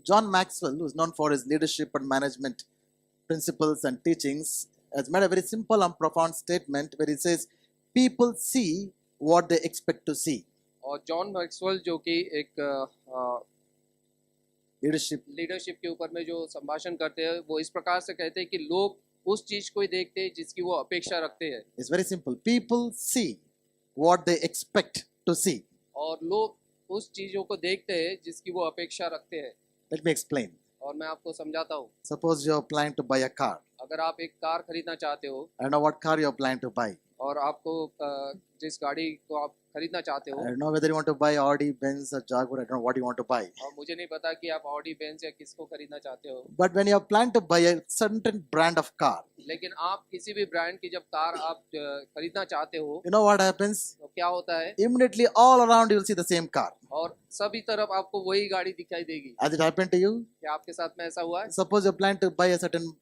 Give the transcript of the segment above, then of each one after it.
John Maxwell, who is known for his leadership and management principles and teachings, has made a very simple and profound statement where he says, people see what they expect to see. और John Maxwell जो कि एक Leadership. Leadership के ऊपर में जो संभाषण करते हैं वो इस प्रकार से कहते हैं कि लोग उस चीज को ही देखते हैं जिसकी वो अपेक्षा रखते हैं It's very simple. People see what they expect to see. और लोग उस चीजों को देखते हैं जिसकी वो अपेक्षा रखते हैं। Let me explain. और मैं आपको समझाता हूँ। Suppose you're planning to buy a car. अगर आप एक कार खरीदना चाहते हो I know what car you're planning to buy. और आपको जिस गाड़ी को आप खरीदना चाहते हो I don't know whether you want to buy Audi, Benz or Jaguar. I don't know what you want to buy. और मुझे नहीं पता कि आप ऑडी बेंज या किसको खरीदना चाहते हो, But when you're planning to buy a certain brand of car, लेकिन आप किसी भी ब्रांड की जब कार आप खरीदना चाहते हो you know what happens? तो क्या होता है, Immediately all around you will see the same car. और सभी तरफ आपको वही गाड़ी दिखाई देगी। Has it happened to you? क्या आपके साथ में ऐसा हुआ है? Suppose you're planning to buy a certain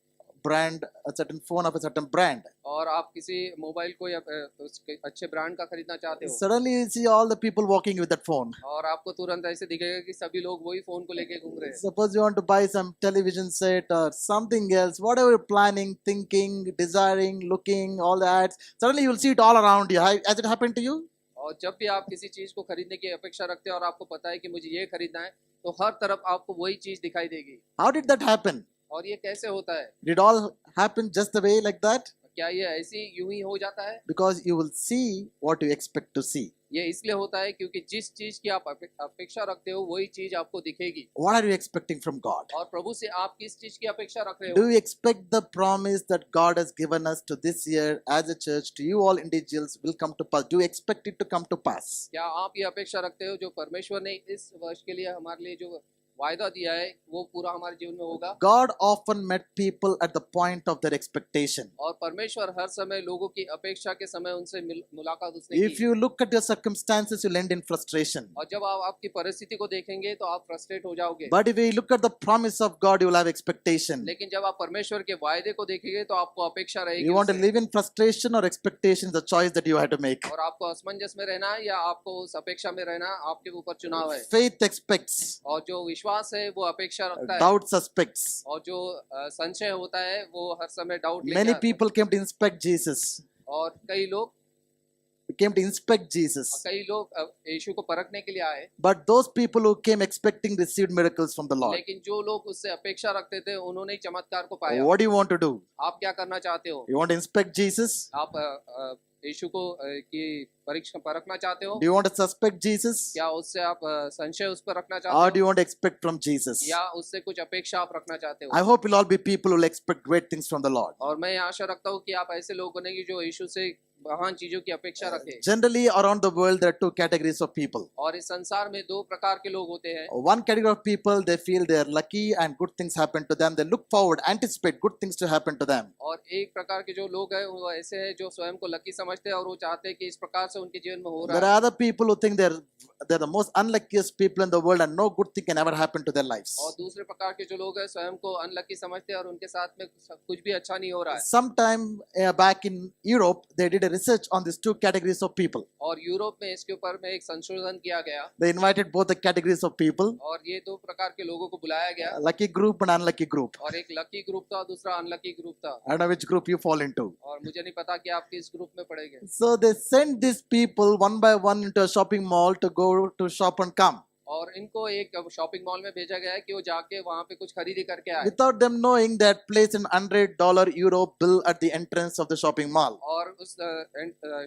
brand, a certain phone of a certain brand. और आप किसी मोबाइल को या उसके अच्छे ब्रांड का खरीदना चाहते हो Suddenly you see all the people walking with that phone. और आपको तुरंत ऐसे दिखेगा कि सभी लोग वही फोन को लेके घूम रहे हैं। Suppose you want to buy some television set or something else, whatever you're planning, thinking, desiring, looking, all the ads, suddenly you'll see it all around you. Has it happened to you? और जब भी आप किसी चीज को खरीदने की अपेक्षा रखते हैं और आपको पता है कि मुझे ये खरीदना है तो हर तरफ आपको वही चीज दिखाई देगी। How did that happen? और ये कैसे होता है? Did it all happen just the way like that? क्या ये ऐसी यूं ही हो जाता है? Because you will see what you expect to see. ये इसलिए होता है क्योंकि जिस चीज की आप अपेक्षा रखते हो वही चीज आपको दिखेगी। What are you expecting from God? और प्रभु से आप किस चीज की अपेक्षा रख रहे Do हो? you expect the promise that God has given us to this year as a church, to you all individuals, will come to pass? Do you expect it to come to pass? क्या आप ये अपेक्षा रखते हो जो परमेश्वर ने इस वर्ष के लिए हमारे लिए जो वायदा दिया है वो पूरा हमारे जीवन में होगा? God often met people at the point of their expectation. और परमेश्वर हर समय लोगों की अपेक्षा के समय उनसे मुलाकात उसने If की। you look at your circumstances, you'll end in frustration. और जब आप आपकी परिस्थिति को देखेंगे तो आप फ्रस्ट्रेट हो जाओगे। But if you look at the promise of God, you will have expectation. लेकिन जब आप परमेश्वर के वायदे को देखेंगे तो आपको अपेक्षा रहेगी You want to उससे। live in frustration or expectation is a choice that you have to make. और आपको असमंजस में रहना है या आपको उस अपेक्षा में रहना, आपके ऊपर चुनाव है। Faith expects, और जो विश्वास है वो अपेक्षा रखता है doubt suspects. और जो संशय होता है वो हर समय डाउट लेके Many आता है। people came to inspect Jesus. और कई लोग Came to inspect Jesus. यीशु को परखने के लिए आए, But those people who came expecting received miracles from the Lord. लेकिन जो लोग उससे अपेक्षा रखते थे उन्होंने ही चमत्कार को पाया। What do you want to do? आप क्या करना चाहते हो? You want to inspect Jesus? आप यीशु को की परीक्षा परखना चाहते हो? Do you want to suspect Jesus? क्या उससे आप संशय उस पर रखना Or चाहते do you हो want to expect from Jesus? या उससे कुछ अपेक्षा आप रखना चाहते हो? I hope you'll all be people who will expect great things from the Lord. और मैं आशा रखता हूँ कि आप ऐसे लोग बनेंगे जो यीशु से महान चीजों की अपेक्षा रखें। Generally, around the world, there are two categories of people. और इस संसार में दो प्रकार के लोग होते हैं। One category of people, they feel they are lucky and good things happen to them. They look forward, anticipate good things to happen to them. और एक प्रकार के जो लोग हैं वो ऐसे हैं जो स्वयं को लकी समझते हैं और वो चाहते हैं कि इस प्रकार से उनके जीवन में हो There रहा are है। other people who think they're the most unluckiest people in the world and no good thing can ever happen to their lives. और दूसरे प्रकार के जो लोग हैं स्वयं को अनलकी समझते हैं और उनके साथ में कुछ भी अच्छा नहीं हो रहा है। Sometime back in Europe, they did a research on these two categories of people. और यूरोप में इसके ऊपर में एक संशोधन किया गया They invited both the categories of people, और ये दो प्रकार के लोगों को बुलाया गया। lucky group and unlucky group. और एक लकी ग्रुप था, दूसरा अनलकी ग्रुप था। I don't know which group you fall into. और मुझे नहीं पता कि आप किस ग्रुप में पड़ेंगे। So they sent these people one by one into a shopping mall to go to shop and come, और इनको एक शॉपिंग मॉल में भेजा गया है कि वो जाके वहाँ पे कुछ खरीदी करके आए। without them knowing they had placed an $100 euro bill at the entrance of the shopping mall. और उस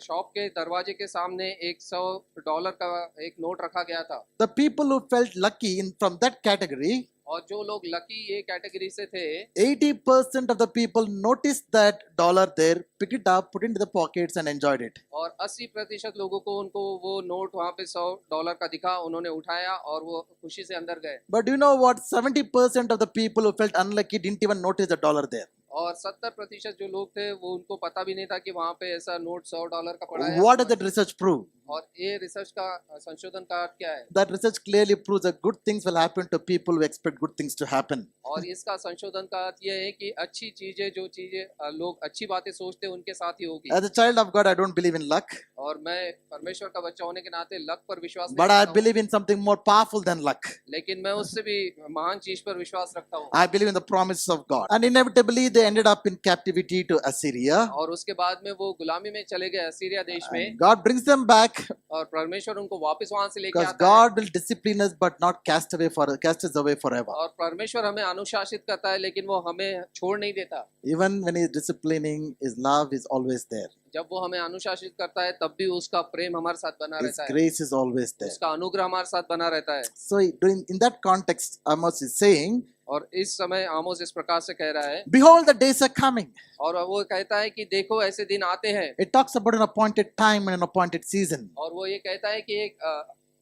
शॉप के दरवाजे के सामने $100 का एक नोट रखा गया था। The people who felt lucky from that category, और जो लोग लकी ये कैटेगरी से थे 80% of the people noticed that dollar there, picked it up, put it into the pockets and enjoyed it. और 80% लोगों को उनको वो नोट वहाँ पे $100 का दिखा, उन्होंने उठाया और वो खुशी से अंदर गए। But do you know what? 70% of the people who felt unlucky didn't even notice the dollar there. और 70% जो लोग थे वो उनको पता भी नहीं था कि वहाँ पे ऐसा नोट $100 का पड़ा है। What did that research prove? और ये रिसर्च का संशोधन का अर्थ क्या है? That research clearly proves that good things will happen to people who expect good things to happen. और इसका संशोधन का अर्थ यह है कि अच्छी चीजें जो चीजें लोग अच्छी बातें सोचते हैं उनके साथ ही होगी। As a child of God, I don't believe in luck, और मैं परमेश्वर का बच्चा होने के नाते लक पर विश्वास नहीं but I करता हूँ, believe in something more powerful than luck. लेकिन मैं उससे भी महान चीज पर विश्वास रखता हूँ। I believe in the promises of God. And inevitably, they ended up in captivity to Assyria. और उसके बाद में वो गुलामी में चले गए असीरिया देश में, And God brings them back और परमेश्वर उनको वापस वहां से लेके because आता है। God will discipline us, but not cast us away forever. और परमेश्वर हमें अनुशासित करता है, लेकिन वो हमें छोड़ नहीं देता। Even when He is disciplining, His love is always there. जब वो हमें अनुशासित करता है तब भी उसका प्रेम हमारे साथ बना His रहता है, grace is always there. उसका अनुग्रह हमारे साथ बना रहता है। So, in that context, Amos is saying, और इस समय आमोस इस प्रकार से कह रहा है, behold, the days are coming. और वो कहता है कि देखो ऐसे दिन आते हैं। It talks about an appointed time and an appointed season. और वो ये कहता है कि एक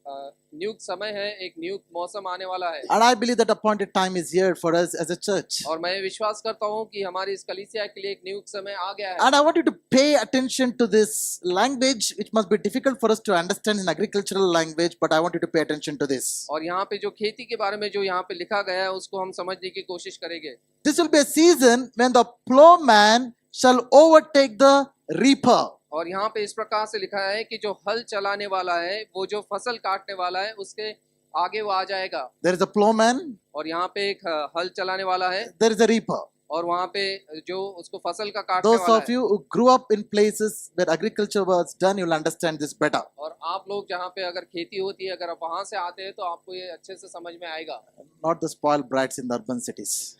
नियुक्त समय है, एक नियुक्त मौसम आने वाला है। And I believe that appointed time is here for us as a church. और मैं विश्वास करता हूँ कि हमारी इस कलीसिया के लिए एक नियुक्त समय आ गया है। And I want you to pay attention to this language, which must be difficult for us to understand in agricultural language, but I want you to pay attention to this. और यहाँ पे जो खेती के बारे में जो यहाँ पे लिखा गया है उसको हम समझने की कोशिश करेंगे। This will be a season when the plowman shall overtake the reaper. और यहाँ पे इस प्रकार से लिखा है कि जो हल चलाने वाला है, वो जो फसल काटने वाला है उसके आगे वो आ जाएगा। There is a plowman, और यहाँ पे एक हल चलाने वाला है, there is a reaper. और वहाँ पे जो उसको फसल का काटने Those वाला of you who grew up in places where agriculture was done, you'll understand this better. और आप लोग जहाँ पे अगर खेती होती है, अगर आप वहां से आते हैं तो आपको ये अच्छे से समझ में आएगा। Not the spoiled brats in the urban cities.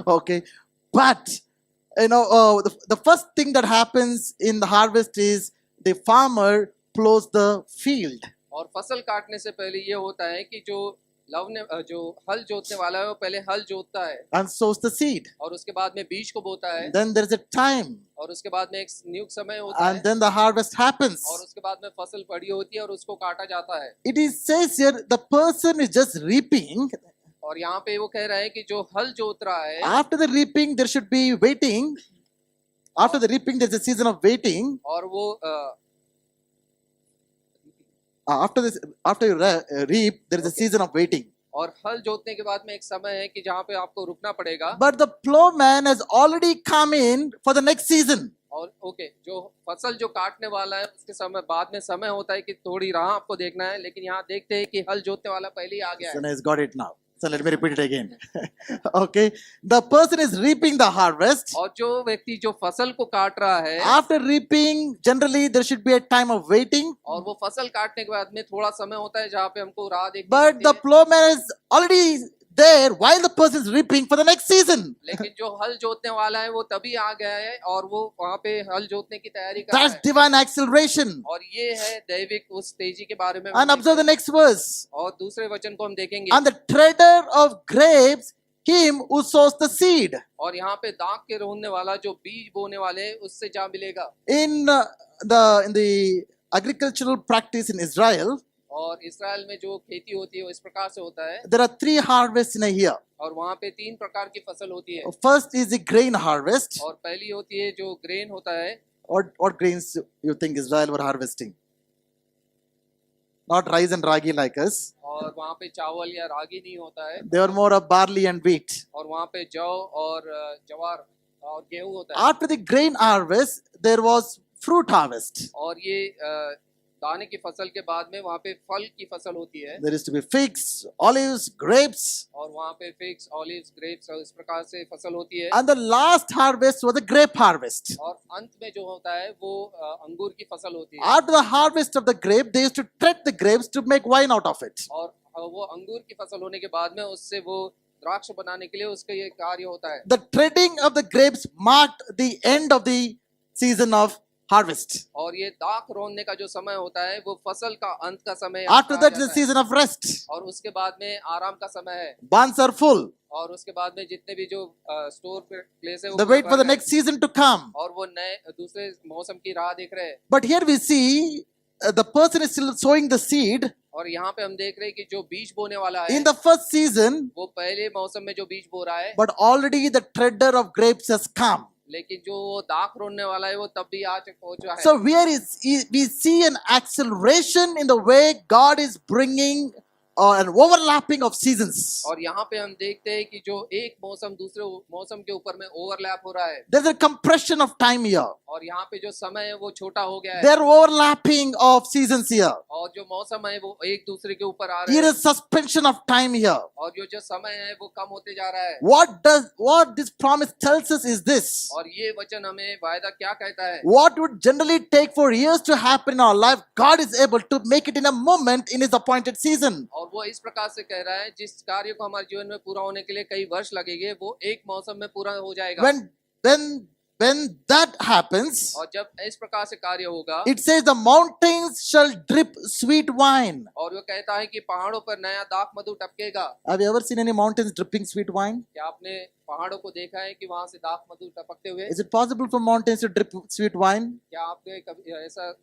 Okay, but the first thing that happens in the harvest is the farmer plows the field. और फसल काटने से पहले ये होता है कि जो जो हल जोतने वाला है वो पहले हल जोतता है And sows the seed. और उसके बाद में बीज को बोता है, Then there is a time, और उसके बाद में एक नियुक्त समय होता and है, then the harvest happens. और उसके बाद में फसल बड़ी होती है और उसको काटा जाता है। It is says here the person is just reaping. और यहाँ पे वो कह रहा है कि जो हल जोत रहा है, After the reaping, there should be waiting. After the reaping, there is a season of waiting. और वो After you reap, there is a season of waiting. और हल जोतने के बाद में एक समय है कि जहाँ पे आपको रुकना पड़ेगा। But the plowman has already come in for the next season. और ओके, जो फसल जो काटने वाला है उसके समय बाद में समय होता है कि थोड़ी राह आपको देखना है, लेकिन यहाँ देखते हैं कि हल जोतने वाला पहले ही आ गया So है। now he's got it now. So let me repeat it again. Okay. The person is reaping the harvest. और जो व्यक्ति जो फसल को काट रहा है, After reaping, generally there should be a time of waiting. और वो फसल काटने के बाद में थोड़ा समय होता है जहाँ पे हमको राह देखनी But पड़ती the है। plowman is already there while the person is reaping for the next season. लेकिन जो हल जोतने वाला है वो तभी आ गया है और वो वहाँ पे हल जोतने की तैयारी कर रहा That's है। divine acceleration. और ये है दैविक उस तेजी के बारे में। And observe the next verse. और दूसरे वचन को हम देखेंगे। And the treader of grapes, him who sows the seed. और यहाँ पे दाख के रोने वाला जो बीज बोने वाले उससे जा मिलेगा। In the agricultural practice in Israel, और इस्राएल में जो खेती होती है वो इस प्रकार से होता है। there are 3 harvests in a year. और वहाँ पे 3 प्रकार की फसल होती है। First is the grain harvest. और पहली होती है जो ग्रेन होता है। What grains you think Israel were harvesting? Not rice and ragi like us. और वहाँ पे चावल या रागी नहीं होता है। They were more of barley and wheat. और वहाँ पे जौ और ज्वार और गेहूं होता है। After the grain harvest, there was fruit harvest. और ये दाने की फसल के बाद में वहाँ पे फल की फसल होती है। There is to be figs, olives, grapes. और वहाँ पे फिग्स, ऑलिव्स, ग्रेप्स और इस प्रकार से फसल होती है। And the last harvest was the grape harvest. और अंत में जो होता है वो अंगूर की फसल होती है। After the harvest of the grape, they used to tread the grapes to make wine out of it. और वो अंगूर की फसल होने के बाद में उससे वो द्राक्ष बनाने के लिए उसका ये कार्य होता है। The treading of the grapes marked the end of the season of harvest. और ये दाख रोनने का जो समय होता है वो फसल का अंत का समय After कहा that is जाता the है। season of rest. और उसके बाद में आराम का समय है। Barns are full. और उसके बाद में जितने भी जो स्टोर प्लेस है वो They पूरे wait for भर the गए। next season to come. और वो नए दूसरे मौसम की राह देख रहे हैं। But here we see the person is still sowing the seed. और यहाँ पे हम देख रहे हैं कि जो बीज बोने वाला है In the first season, वो पहले मौसम में जो बीज बो रहा है, but already the treader of grapes has come. लेकिन जो वो दाख रोने वाला है वो तब भी आज पहुंचा है। So we see an acceleration in the way God is bringing an overlapping of seasons. और यहाँ पे हम देखते हैं कि जो एक मौसम दूसरे मौसम के ऊपर में ओवरलैप हो रहा है, There's a compression of time here. और यहाँ पे जो समय है वो छोटा हो गया है, There are overlapping of seasons here. और जो मौसम है वो एक दूसरे के ऊपर आ रहे Here हैं, is suspension of time here. और जो समय है वो कम होते जा रहा है। What this promise tells us is this. और ये वचन हमें वायदा क्या कहता है? What would generally take for years to happen in our life, God is able to make it in a moment in His appointed season. और वो इस प्रकार से कह रहा है, जिस कार्य को हमारे जीवन में पूरा होने के लिए कई वर्ष लगेंगे वो एक मौसम में पूरा हो जाएगा। When that happens, और जब इस प्रकार से कार्य होगा, it says the mountains shall drip sweet wine. और वो कहता है कि पहाड़ों पर नया दाख मधु टपकेगा। Have you ever seen any mountains dripping sweet wine? क्या आपने पहाड़ों को देखा है कि वहां से दाख मधु टपकते हुए? Is it possible for mountains to drip sweet wine? क्या आपने कभी ऐसा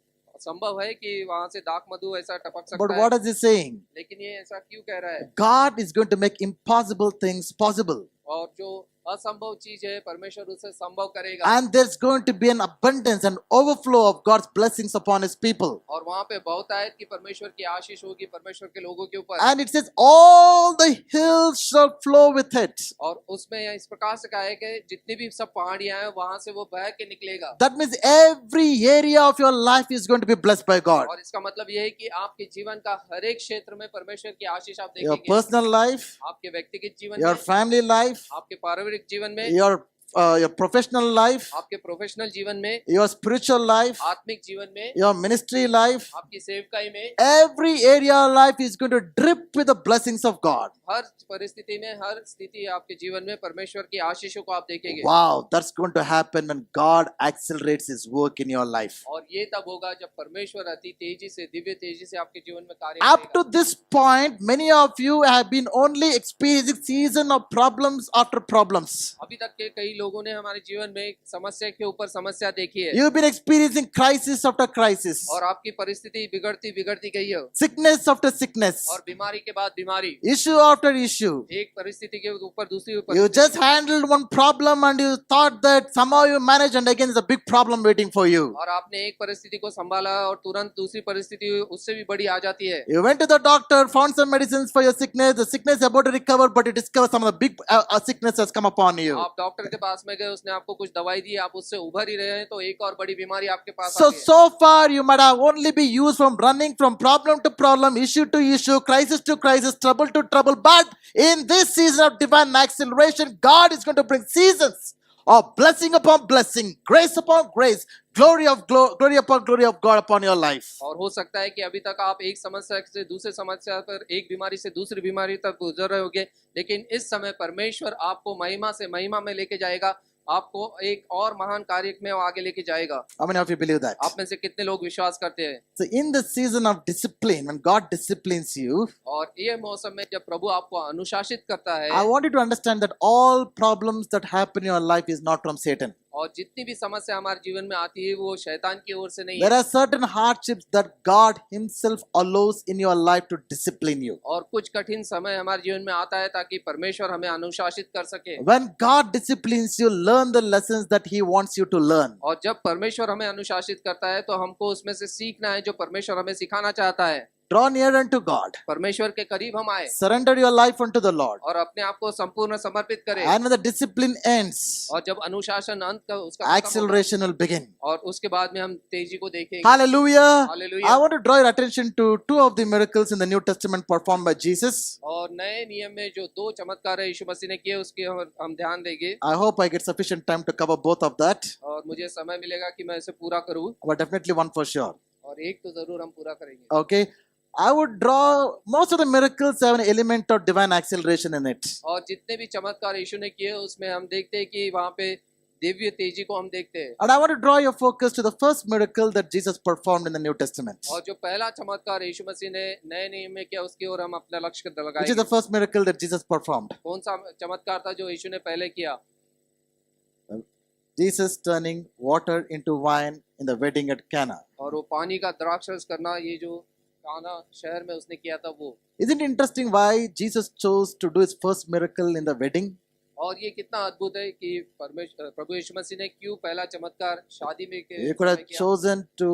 संभव है कि वहां से दाख मधु ऐसा टपक But सकता है? what is He saying? लेकिन ये ऐसा क्यों कह रहा है? God is going to make impossible things possible. और जो असंभव चीज है परमेश्वर उसे संभव करेगा। And there's going to be an abundance and overflow of God's blessings upon His people. और वहां पे बहुतायत की परमेश्वर की आशीष होगी परमेश्वर के लोगों के ऊपर। And it says, all the hills shall flow with it. और उसमें इस प्रकार से कहा है कि जितनी भी सब पहाड़ियां हैं वहां से वो बह के निकलेगा। That means every area of your life is going to be blessed by God. और इसका मतलब ये है कि आपके जीवन का हर एक क्षेत्र में परमेश्वर की आशीष आप Your देखेंगे। personal life, आपके व्यक्तिगत जीवन your में, family life, आपके पारिवारिक जीवन में, your professional life, आपके प्रोफेशनल जीवन में, your spiritual life, आत्मिक जीवन में, your ministry life. आपकी सेवकाई में, Every area of life is going to drip with the blessings of God. हर परिस्थिति में, हर स्थिति आपके जीवन में परमेश्वर की आशीषों को आप देखेंगे। Wow, that's going to happen when God accelerates His work in your life. और ये तब होगा जब परमेश्वर अति तेजी से, दिव्य तेजी से आपके जीवन में कार्य Up करेगा। to this point, many of you have been only experiencing season of problems after problems. अभी तक के कई लोगों ने हमारे जीवन में समस्या के ऊपर समस्या देखी है, You've been experiencing crisis after crisis, और आपकी परिस्थिति बिगड़ती बिगड़ती गई है, sickness after sickness, और बीमारी के बाद बीमारी, issue after issue. एक परिस्थिति के ऊपर दूसरी You परिस्थिति। just handled one problem and you thought that somehow you managed, and again there's a big problem waiting for you. और आपने एक परिस्थिति को संभाला और तुरंत दूसरी परिस्थिति उससे भी बड़ी आ जाती है। You went to the doctor, found some medicines for your sickness. The sickness is about to recover, but you discover some of the big sickness has come upon you. आप डॉक्टर के पास में गए, उसने आपको कुछ दवाई दी, आप उससे उभर ही रहे हैं तो एक और बड़ी बीमारी आपके पास आ गई है। So far you might have only been used from running from problem to problem, issue to issue, crisis to crisis, trouble to trouble. But in this season of divine acceleration, God is going to bring seasons of blessing upon blessing, grace upon grace, glory upon glory of God upon your life. और हो सकता है कि अभी तक आप एक समस्या से दूसरे समस्या पर, एक बीमारी से दूसरी बीमारी तक गुजर रहे होंगे, लेकिन इस समय परमेश्वर आपको महिमा से महिमा में लेके जाएगा, आपको एक और महान कार्य में आगे लेके जाएगा। How many of you believe that? आप में से कितने लोग विश्वास करते हैं? So in the season of discipline, when God disciplines you, और ये मौसम में जब प्रभु आपको अनुशासित करता है, I want you to understand that all problems that happen in your life is not from Satan. और जितनी भी समस्या हमारे जीवन में आती है वो शैतान की ओर से नहीं There है। are certain hardships that God Himself allows in your life to discipline you. और कुछ कठिन समय हमारे जीवन में आता है ताकि परमेश्वर हमें अनुशासित कर सके। When God disciplines you, learn the lessons that He wants you to learn. और जब परमेश्वर हमें अनुशासित करता है तो हमको उसमें से सीखना है जो परमेश्वर हमें सिखाना चाहता है। Draw near unto God. परमेश्वर के करीब हम आए Surrender your life unto the Lord. और अपने आप को संपूर्ण समर्पित करें। And when the discipline ends, और जब अनुशासन अंत का उसका खत्म होगा, acceleration will begin. और उसके बाद में हम तेजी को देखेंगे। Hallelujah. Hallelujah. I want to draw your attention to two of the miracles in the New Testament performed by Jesus. और नए नियम में जो दो चमत्कार है यीशु मसीह ने किए उसके हम ध्यान देंगे। I hope I get sufficient time to cover both of that, और मुझे समय मिलेगा कि मैं इसे पूरा करूं, but definitely one for sure. और एक तो जरूर हम पूरा करेंगे। Okay. I would draw most of the miracles have an element of divine acceleration in it. और जितने भी चमत्कार यीशु ने किए उसमें हम देखते हैं कि वहाँ पे दिव्य तेजी को हम देखते हैं। And I want to draw your focus to the first miracle that Jesus performed in the New Testament. और जो पहला चमत्कार यीशु मसीह ने नए नियम में किया उसकी ओर हम अपना लक्ष्य Which is लगाएंगे। the first miracle that Jesus performed? कौन सा चमत्कार था जो यीशु ने पहले किया? Jesus turning water into wine in the wedding at Cana. और वो पानी का द्राक्षरस करना, ये जो काना शहर में उसने किया था वो। Isn't it interesting why Jesus chose to do his first miracle in the wedding? और ये कितना अद्भुत है कि परमेश्वर प्रभु यीशु मसीह ने क्यों पहला चमत्कार शादी में के He could have समय किया। chosen to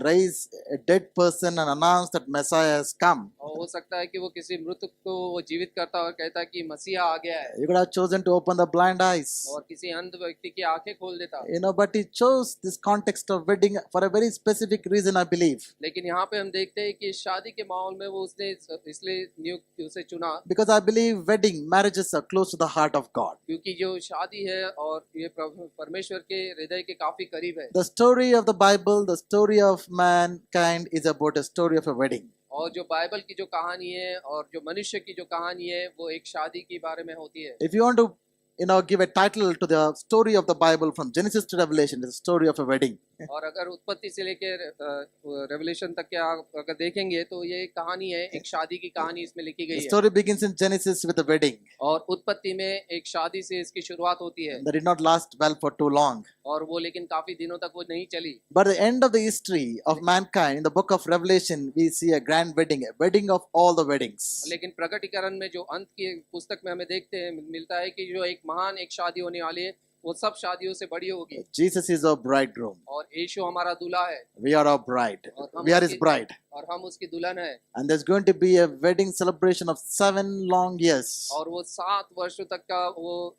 raise a dead person and announce that Messiah has come. और हो सकता है कि वो किसी मृत को वो जीवित करता और कहता कि मसीहा आ गया है, He could have chosen to open the blind eyes. और किसी अंध व्यक्ति की आंखें खोल देता। But he chose this context of wedding for a very specific reason, I believe. लेकिन यहाँ पे हम देखते हैं कि शादी के माहौल में वो उसने इसलिए नियुक्त उसे चुना Because I believe marriages are close to the heart of God. क्योंकि जो शादी है और ये परमेश्वर के हृदय के काफी करीब है। The story of the Bible, the story of mankind is about a story of a wedding. और जो बाइबल की जो कहानी है और जो मनुष्य की जो कहानी है वो एक शादी के बारे में होती है। If you want to give a title to the story of the Bible from Genesis to Revelation, it's the story of a wedding. और अगर उत्पत्ति से लेकर रेवलेशन तक के आप अगर देखेंगे तो ये एक कहानी है, एक शादी की कहानी इसमें लिखी The गई है। story begins in Genesis with a wedding और उत्पत्ति में एक शादी से इसकी शुरुआत होती है that did not last well for too long. और वो लेकिन काफी दिनों तक वो नहीं चली। But at the end of the history of mankind, in the book of Revelation, we see a grand wedding, a wedding of all the weddings. लेकिन प्रकटीकरण में जो अंत की पुस्तक में हमें देखते हैं मिलता है कि जो एक महान एक शादी होने वाली है वो सब शादियों से बड़ी होगी। Jesus is our bridegroom. और यीशु हमारा दूल्हा है We are our bride. और हम We are his उसकी- bride. और हम उसकी दुल्हन है। And there's going to be a wedding celebration of 7 long years. और वो 7 वर्षों तक का वो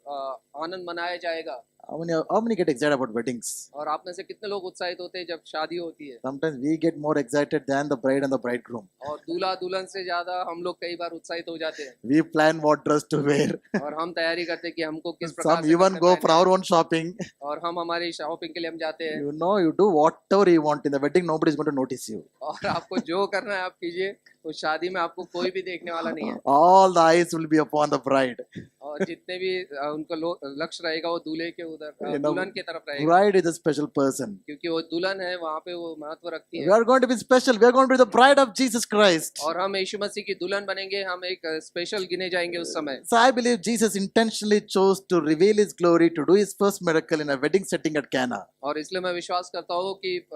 आनंद मनाया जाएगा। How many get excited about weddings? और आप में से कितने लोग उत्साहित होते हैं जब शादी होती है? Sometimes we get more excited than the bride and the bridegroom. और दूल्हा दुल्हन से ज्यादा हम लोग कई बार उत्साहित हो जाते हैं We plan what dress to wear. और हम तैयारी करते हैं कि हमको किस प्रकार Some से even कपड़े go पहनने for our own shopping. हैं। और हम हमारी शॉपिंग के लिए हम जाते हैं You do whatever you want in the wedding. Nobody is going to notice you. और आपको जो करना है आप कीजिए, उस शादी में आपको कोई भी देखने वाला नहीं है। All the eyes will be upon the bride. और जितने भी उनको लक्ष्य रहेगा वो दूल्हे के उधर You know, दुल्हन की तरफ रहेगा Bride is a special person. क्योंकि वो दुल्हन है, वहाँ पे वो महत्व रखती We है। are going to be special. We are going to be the bride of Jesus Christ. और हम यीशु मसीह की दुल्हन बनेंगे, हम एक स्पेशल गिने जाएंगे उस समय। So I believe Jesus intentionally chose to reveal his glory to do his first miracle in a wedding setting at Cana. और इसलिए मैं विश्वास करता हूँ कि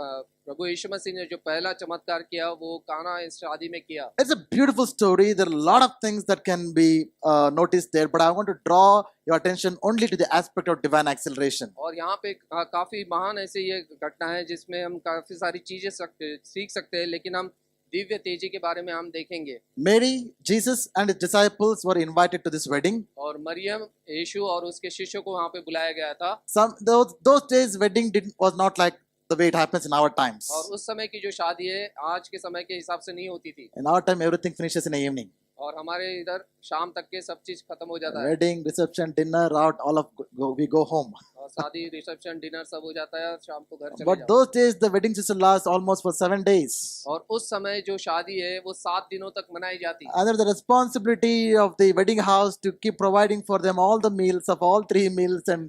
प्रभु यीशु मसीह ने जो पहला चमत्कार किया वो काना इस शादी में किया। It's a beautiful story. There are a lot of things that can be noticed there, but I want to draw your attention only to the aspect of divine acceleration. और यहाँ पे काफी महान ऐसे ये घटना है जिसमें हम काफी सारी चीजें सीख सकते हैं, लेकिन हम दिव्य तेजी के बारे में हम देखेंगे। Mary, Jesus, and his disciples were invited to this wedding. और मरियम, यीशु और उसके शिष्यों को वहाँ पे बुलाया गया था। Those days, wedding was not like the way it happens in our times. और उस समय की जो शादी है आज के समय के हिसाब से नहीं होती थी। In our time, everything finishes in the evening. और हमारे इधर शाम तक के सब चीज खत्म हो जाता है Wedding, reception, dinner, out, we go home. और शादी, रिसेप्शन, डिनर सब हो जाता है और शाम को घर चले But जाओ। those days, the weddings used to last almost for 7 days. और उस समय जो शादी है वो 7 दिनों तक मनाई जाती है। And there was the responsibility of the wedding house to keep providing for them all the meals of all 3 meals,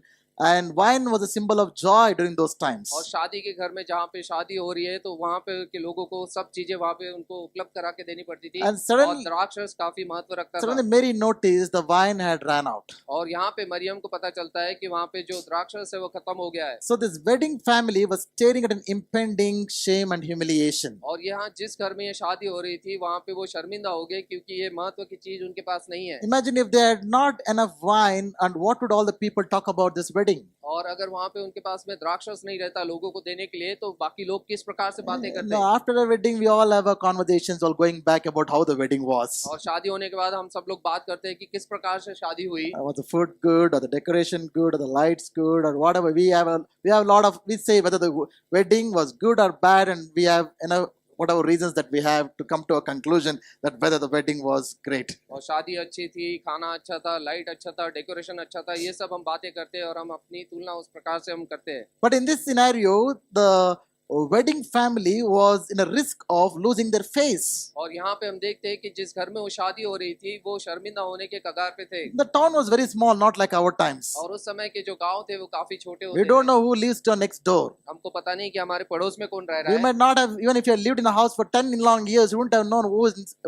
and wine was a symbol of joy during those times. और शादी के घर में जहाँ पे शादी हो रही है तो वहाँ पे के लोगों को सब चीजें वहाँ पे उनको उपलब्ध करा के देनी पड़ती थी। And suddenly- और द्राक्षरस काफी महत्व रखता था। Suddenly Mary noticed the wine had ran out. और यहाँ पे मरियम को पता चलता है कि वहाँ पे जो द्राक्षरस है वो खत्म हो गया है। So this wedding family was staring at an impending shame and humiliation. और यहाँ जिस घर में ये शादी हो रही थी वहाँ पे वो शर्मिंदा हो गए क्योंकि ये महत्व की चीज उनके पास नहीं है। Imagine if they had not enough wine, and what would all the people talk about this wedding? और अगर वहाँ पे उनके पास में द्राक्षरस नहीं रहता लोगों को देने के लिए तो बाकी लोग किस प्रकार से बातें करते No, हैं। after the wedding, we all have our conversations all going back about how the wedding was. और शादी होने के बाद हम सब लोग बात करते हैं कि किस प्रकार से शादी हुई। Was the food good, or the decoration good, or the lights good, or whatever? We have a lot of, we say whether the wedding was good or bad, and we have whatever reasons that we have to come to a conclusion that whether the wedding was great. और शादी अच्छी थी, खाना अच्छा था, light अच्छा था, decoration अच्छा था, ये सब हम बातें करते हैं और हम अपनी तुलना उस प्रकार से हम करते हैं। But in this scenario, the wedding family was in a risk of losing their face. और यहाँ पे हम देखते हैं कि जिस घर में वो शादी हो रही थी वो शर्मिंदा होने के कगार पे थे। The town was very small, not like our times. और उस समय के जो गांव थे वो काफी छोटे We होते don't थे। know who lives to our next door. हमको पता नहीं कि हमारे पड़ोस में कौन रह We रहा है। might not have, even if you had lived in a house for 10 long years, you wouldn't have known who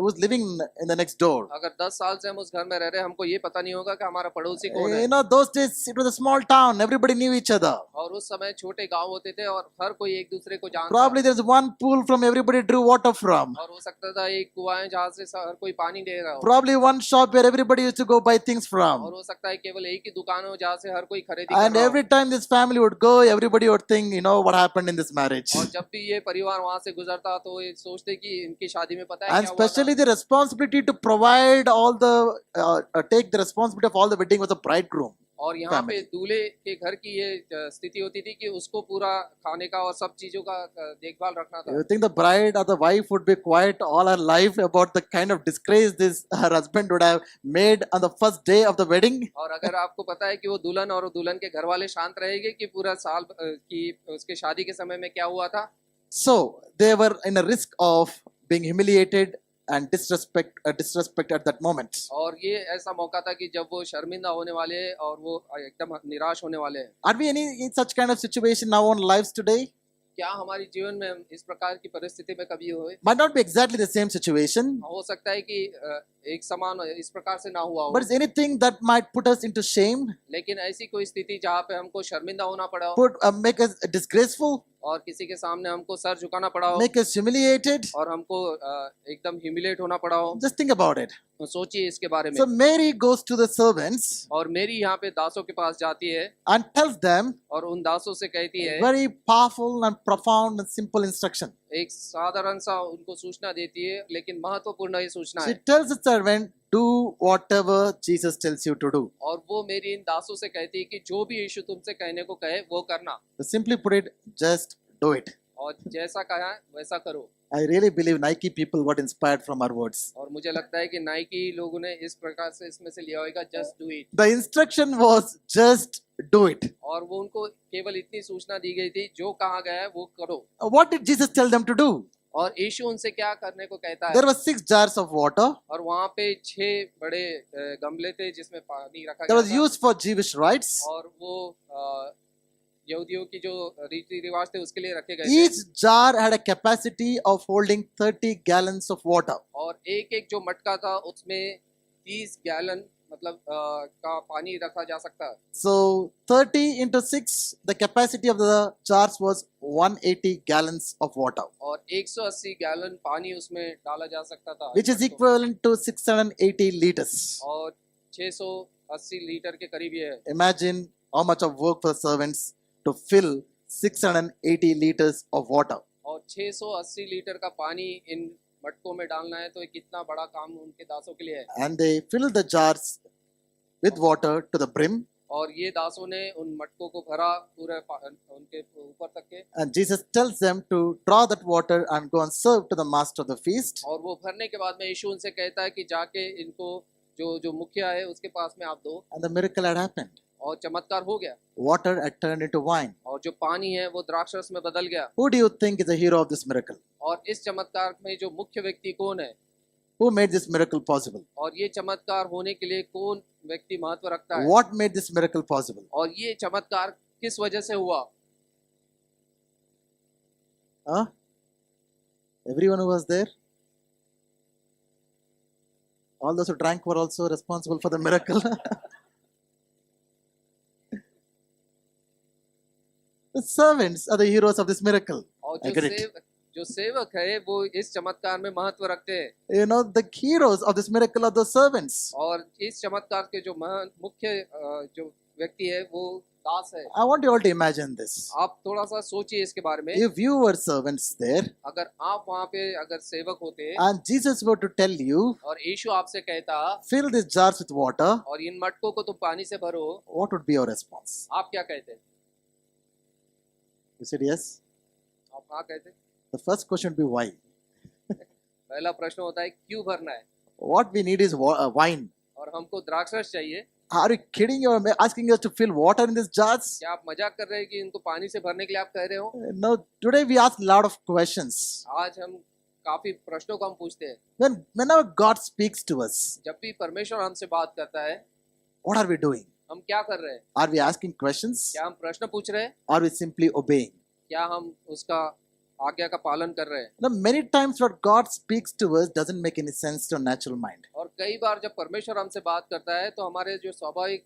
was living in the next door. अगर 10 साल से हम उस घर में रह रहे हैं हमको ये पता नहीं होगा कि हमारा पड़ोसी कौन है। Those days it was a small town, everybody knew each other. और उस समय छोटे गांव होते थे और हर कोई एक दूसरे दूसरे को जानता। Probably there's one pool from everybody drew water from. और हो सकता था एक कुआं है जहाँ से हर कोई पानी ले रहा हो। Probably one shop where everybody used to go buy things और from. हो सकता है केवल एक ही दुकान हो जहाँ से हर कोई खरीदी कर And रहा हो। every time this family would go, everybody would think, what happened in this marriage. और जब भी ये परिवार वहां से गुजरता तो ये सोचते कि इनकी शादी में पता है And क्या हुआ था। especially the responsibility to provide take the responsibility of all the wedding was the bridegroom. और यहाँ पे family. दूल्हे के घर की ये स्थिति होती थी कि उसको पूरा खाने का और सब चीजों का देखभाल रखना था। You think the bride or the wife would be quiet all her life about the kind of disgrace this her husband would have made on the first day of the wedding? और अगर आपको पता है कि वो दुल्हन और दुल्हन के घर वाले शांत रहेंगे कि पूरा साल की उसके शादी के समय में क्या हुआ था। So they were in a risk of being humiliated and disrespect at that moment. और ये ऐसा मौका था कि जब वो शर्मिंदा होने वाले हैं और वो एकदम निराश होने वाले हैं। Are we in such kind of situation now in lives today? क्या हमारी जीवन में हम इस प्रकार की परिस्थिति में कभी हुए? Might not be exactly the same situation, हो सकता है कि एक समान इस प्रकार से ना हुआ हो, but it's anything that might put us into shame, लेकिन ऐसी कोई स्थिति जहाँ पे हमको शर्मिंदा होना पड़ा हो make us disgraceful, और किसी के सामने हमको सर झुकाना पड़ा हो make us humiliated. और हमको एकदम ह्यूमिलेट होना पड़ा हो, Just think about it. तो सोचिए इसके बारे में। So Mary goes to the servants और मेरी यहाँ पे दासों के पास जाती है and tells them और उन दासों से कहती है very powerful and profound and simple instruction. एक साधारण सा उनको सूचना देती है लेकिन महत्वपूर्ण ये सूचना She है। tells the servant, do whatever Jesus tells you to do. और वो मेरी इन दासों से कहती है कि जो भी यीशु तुमसे कहने को कहे वो करना, To simply put it, just do it. और जैसा कहा वैसा करो। I really believe Nike people got inspired from our words. और मुझे लगता है कि नाइकी लोगों ने इस प्रकार से इसमें से लिया होगा, just do it. The instruction was just do it. और वो उनको केवल इतनी सूचना दी गई थी, जो कहा गया है वो करो। What did Jesus tell them to do? और यीशु उनसे क्या करने को कहता है? There were 6 jars of water और वहाँ पे 6 बड़े गमले थे जिसमें पानी रखा that गया was था। used for Jewish rites. और वो यहूदियों की जो रीति रिवाज थे उसके लिए रखे गए थे। Each jar had a capacity of holding 30 gallons of water. और एक एक जो मटका था उसमें 30 गैलन मतलब का पानी रखा जा सकता है। So 30 into 6, the capacity of the jars was 180 gallons of water, और 180 गैलन पानी उसमें डाला जा सकता था, which is equivalent to 680 liters. और 680 लीटर के करीब ये है। Imagine how much of work for the servants to fill 680 liters of water. और 680 लीटर का पानी इन मटकों में डालना है तो ये कितना बड़ा काम उनके दासों के लिए है। And they filled the jars with water to the brim. और ये दासों ने उन मटकों को भरा पूरे उनके ऊपर तक के। And Jesus tells them to draw that water and go and serve to the master of the feast. और वो भरने के बाद में यीशु उनसे कहता है कि जाके इनको जो मुखिया है उसके पास में आप दो। And the miracle had happened. और चमत्कार हो गया। Water had turned into wine. और जो पानी है वो द्राक्षरस में बदल गया। Who do you think is the hero of this miracle? और इस चमत्कार में जो मुख्य व्यक्ति कौन है? Who made this miracle possible? और ये चमत्कार होने के लिए कौन व्यक्ति महत्व रखता है? What made this miracle possible? और ये चमत्कार किस वजह से हुआ? Huh? Everyone who was there? All those who drank were also responsible for the miracle. The servants are the heroes of this miracle. और I get it. जो सेवक है वो इस चमत्कार में महत्व रखते हैं। The heroes of this miracle are the servants. और इस चमत्कार के जो मुख्य जो व्यक्ति है वो दास है। I want you all to imagine this. आप थोड़ा सा सोचिए इसके बारे में। If you were servants there अगर आप वहाँ पे अगर सेवक होते and Jesus were to tell you, और यीशु आपसे कहता fill these jars with water, और इन मटकों को तुम पानी से भरो, what would be your response? आप क्या कहते? You said yes? आप हाँ कहते? The first question would be why? पहला प्रश्न होता है क्यों भरना है? What we need is wine. और हमको द्राक्षरस चाहिए। Are you kidding? You're asking us to fill water in these jars? क्या आप मजाक कर रहे हैं कि इनको पानी से भरने के लिए आप कह रहे हो? No, today we ask a lot of questions. आज हम काफी प्रश्नों को हम पूछते हैं। Whenever God speaks to us, जब भी परमेश्वर हमसे बात करता है, what are we doing? हम क्या कर रहे हैं? Are we asking questions? क्या हम प्रश्न पूछ रहे हैं? Or are we simply obeying? क्या हम उसका आज्ञा का पालन कर रहे हैं? Now, many times what God speaks to us doesn't make any sense to a natural mind. और कई बार जब परमेश्वर हमसे बात करता है तो हमारे जो स्वाभाविक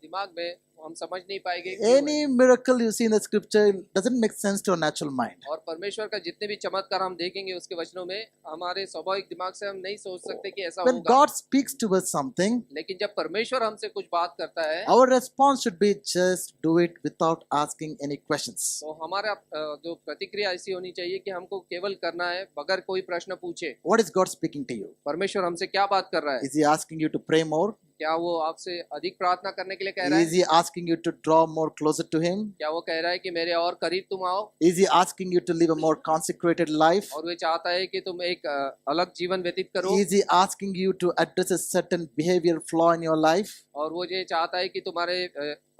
दिमाग में हम समझ नहीं पाएंगे क्यों है। Any miracle you see in the scripture doesn't make sense to a natural mind. और परमेश्वर का जितने भी चमत्कार हम देखेंगे उसके वचनों में हमारे स्वाभाविक दिमाग से हम नहीं सोच सकते कि ऐसा When होगा। God speaks to us something, लेकिन जब परमेश्वर हमसे कुछ बात करता है our response should be just do it without asking any questions. तो हमारा जो प्रतिक्रिया ऐसी होनी चाहिए कि हमको केवल करना है बगैर कोई प्रश्न पूछे। What is God speaking to you? परमेश्वर हमसे क्या बात कर रहा है? Is He asking you to pray more? क्या वो आपसे अधिक प्रार्थना करने के लिए कह रहा Is है? He asking you to draw more closer to Him? क्या वो कह रहा है कि मेरे और करीब तुम आओ? Is He asking you to live a more consecrated life? और वे चाहता है कि तुम एक अलग जीवन व्यतीत करो। Is He asking you to address a certain behavior flaw in your life? और वो ये चाहता है कि तुम्हारे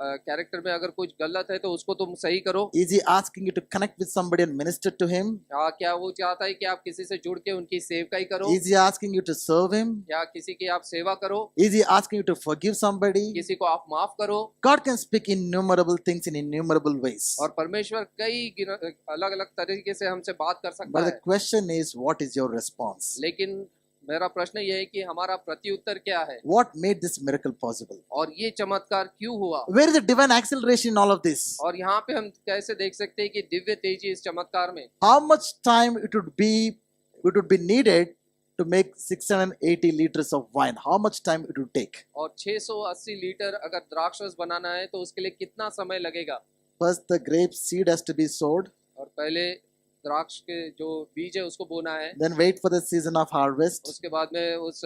कैरेक्टर में अगर कुछ गलत है तो उसको तुम सही करो। Is He asking you to connect with somebody and minister to him? क्या वो चाहता है कि आप किसी से जुड़ के उनकी सेवकाई करो? Is He asking you to serve Him? या किसी की आप सेवा करो? Is He asking you to forgive somebody? किसी को आप माफ करो? God can speak innumerable things in innumerable ways. और परमेश्वर कई अलग अलग तरीके से हमसे बात कर सकता But the है। question is, what is your response? लेकिन मेरा प्रश्न ये है कि हमारा प्रत्युत्तर क्या है What made this miracle possible? और ये चमत्कार क्यों हुआ? Where is the divine acceleration in all of this? और यहाँ पे हम कैसे देख सकते हैं कि दिव्य तेजी इस चमत्कार में? How much time it would be needed to make 680 liters of wine? How much time it would take? और 680 लीटर अगर द्राक्षरस बनाना है तो उसके लिए कितना समय लगेगा? First, the grape seed has to be sowed. और पहले द्राक्ष के जो बीज है उसको बोना है। Then wait for the season of harvest. उसके बाद में उस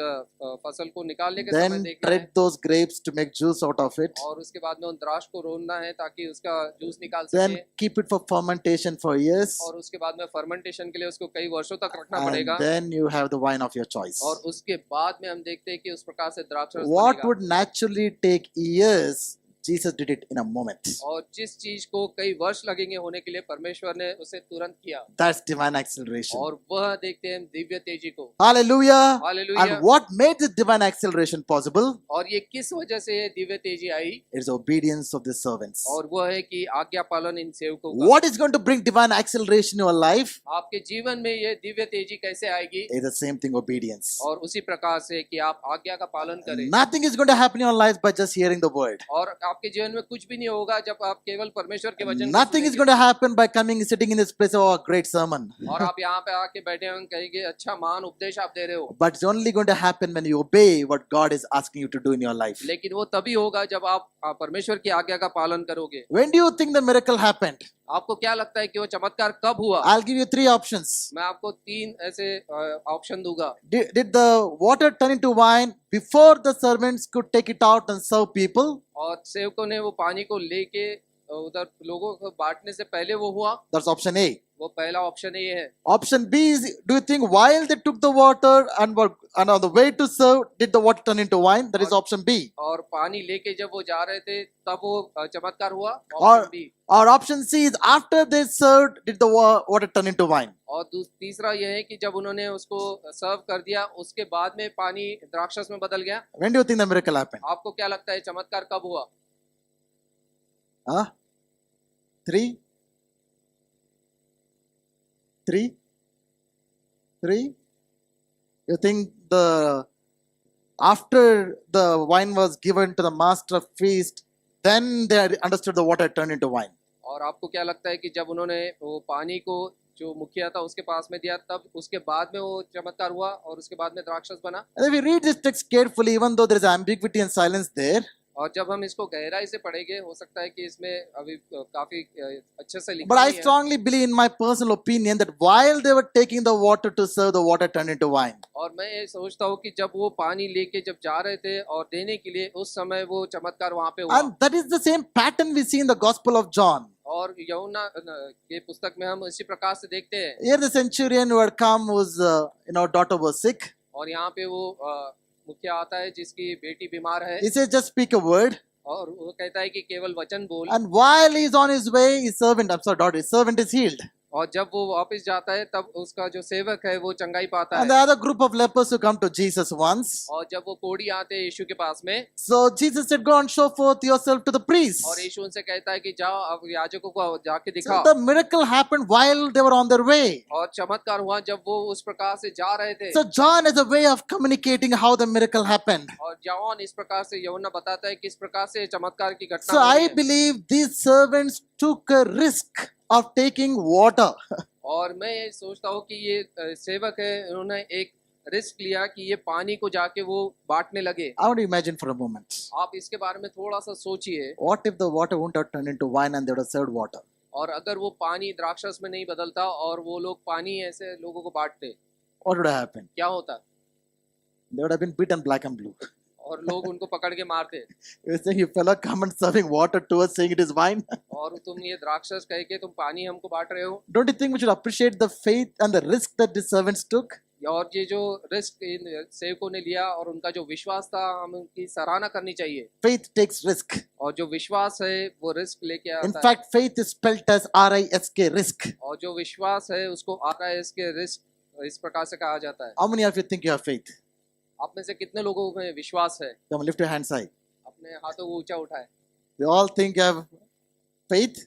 फसल को निकालने के समय Then देखना है। tread those grapes to make juice out of it. और उसके बाद में उन द्राक्ष को रोनना है ताकि उसका जूस निकाल Then सके। keep it for fermentation for years. और उसके बाद में फर्मेंटेशन के लिए उसको कई वर्षों तक रखना And पड़ेगा। then you have the wine of your choice. और उसके बाद में हम देखते हैं कि उस प्रकार से द्राक्ष रस What बनेगा। would naturally take years, Jesus did it in a moment. और जिस चीज को कई वर्ष लगेंगे होने के लिए परमेश्वर ने उसे तुरंत किया। That's divine acceleration. और वह देखते हैं दिव्य तेजी को। Hallelujah. Hallelujah. And what made this divine acceleration possible? और ये किस वजह से ये दिव्य तेजी आई? It's obedience of the servants. और वह है कि आज्ञा पालन इन सेवकों का। What is going to bring divine acceleration in your life? आपके जीवन में ये दिव्य तेजी कैसे आएगी? It's the same thing, obedience. और उसी प्रकार से कि आप आज्ञा का पालन करें। Nothing is going to happen in your life by just hearing the word. और आपके जीवन में कुछ भी नहीं होगा जब आप केवल परमेश्वर के वचन को Nothing is सुनेंगे। going to happen by coming, sitting in this place. Oh, great sermon. और आप यहाँ पे आके बैठे होंगे कहेंगे अच्छा महान उपदेश आप दे रहे हो। But it's only going to happen when you obey what God is asking you to do in your life. लेकिन वो तभी होगा जब आप परमेश्वर की आज्ञा का पालन करोगे। When do you think the miracle happened? आपको क्या लगता है कि वो चमत्कार कब हुआ? I'll give you 3 options. मैं आपको 3 ऐसे ऑप्शन दूंगा। Did the water turn into wine before the servants could take it out and serve people? और सेवकों ने वो पानी को लेके उधर लोगों को बांटने से पहले वो हुआ। That's option A. वो पहला ऑप्शन ये है। Option B is, do you think while they took the water and were and on the way to serve, did the water turn into wine? That is option B. और पानी लेके जब वो जा रहे थे तब वो चमत्कार हुआ। और option B. Or option C is after they served, did the water turn into wine? और तीसरा ये है कि जब उन्होंने उसको सर्व कर दिया उसके बाद में पानी द्राक्षरस में बदल गया। When do you think the miracle happened? आपको क्या लगता है चमत्कार कब हुआ? Huh? 3? 3? You think after the wine was given to the master feast, then they understood the water turned into wine? और आपको क्या लगता है कि जब उन्होंने वो पानी को जो मुखिया था उसके पास में दिया तब उसके बाद में वो चमत्कार हुआ और उसके बाद में द्राक्षरस बना? And if we read this text carefully, even though there is ambiguity and silence there, और जब हम इसको गहराई से पढ़ेंगे हो सकता है कि इसमें अभी काफी अच्छे से लिखा but I नहीं है। strongly believe, in my personal opinion, that while they were taking the water to serve, the water turned into wine. और मैं ये सोचता हूँ कि जब वो पानी लेके जब जा रहे थे और देने के लिए उस समय वो चमत्कार वहां पे हुआ। And that is the same pattern we see in the Gospel of John. और यूहन्ना के पुस्तक में हम इसी प्रकार से देखते हैं। Here the centurion who had come, whose daughter was sick. और यहाँ पे वो मुखिया आता है जिसकी बेटी बीमार है। He says, just speak a word. और वो कहता है कि केवल वचन बोल। And while he is on his way, his servant is healed. और जब वो वापस जाता है तब उसका जो सेवक है वो चंगाई पाता And the है। other group of lepers who come to Jesus once. और जब वो कोढ़ी आते हैं यीशु के पास में, So Jesus said, go and show forth yourself to the और priests. यीशु उनसे कहता है कि जाओ अब याजकों को जाके So दिखाओ। the miracle happened while they were on their way. और चमत्कार हुआ जब वो उस प्रकार से जा रहे थे। So John is a way of communicating how the miracle happened. और जवान इस प्रकार से यूहन्ना बताता है किस प्रकार से चमत्कार की घटना So हुई I है। believe these servants took a risk of taking water. और मैं ये सोचता हूँ कि ये सेवक है, उन्होंने एक रिस्क लिया कि ये पानी को जाके वो बांटने लगे। I want to imagine for a moment. आप इसके बारे में थोड़ा सा सोचिए। What if the water wouldn't have turned into wine and they would have served water? और अगर वो पानी द्राक्षरस में नहीं बदलता और वो लोग पानी ऐसे लोगों को बांटते, What would have happened? क्या होता? They would have been beaten black and blue. और लोग उनको पकड़ के मारते। You're saying you fella come and serving water to us saying it is wine? और तुम ये द्राक्षरस कह के तुम पानी हमको बांट रहे हो। Don't you think we should appreciate the faith and the risk that the servants took? और ये जो रिस्क इन सेवकों ने लिया और उनका जो विश्वास था, हम उनकी सराहना करनी चाहिए। Faith takes risk. और जो विश्वास है वो रिस्क लेके In आता है। fact, faith is spelled as R-I-S-K, risk. और जो विश्वास है उसको RIS के रिस्क इस प्रकार से कहा जाता है। How many of you think you have faith? आप में से कितने लोगों में विश्वास है? Come on, lift your hands high. अपने हाथों को ऊंचा उठाए। You all think you have faith?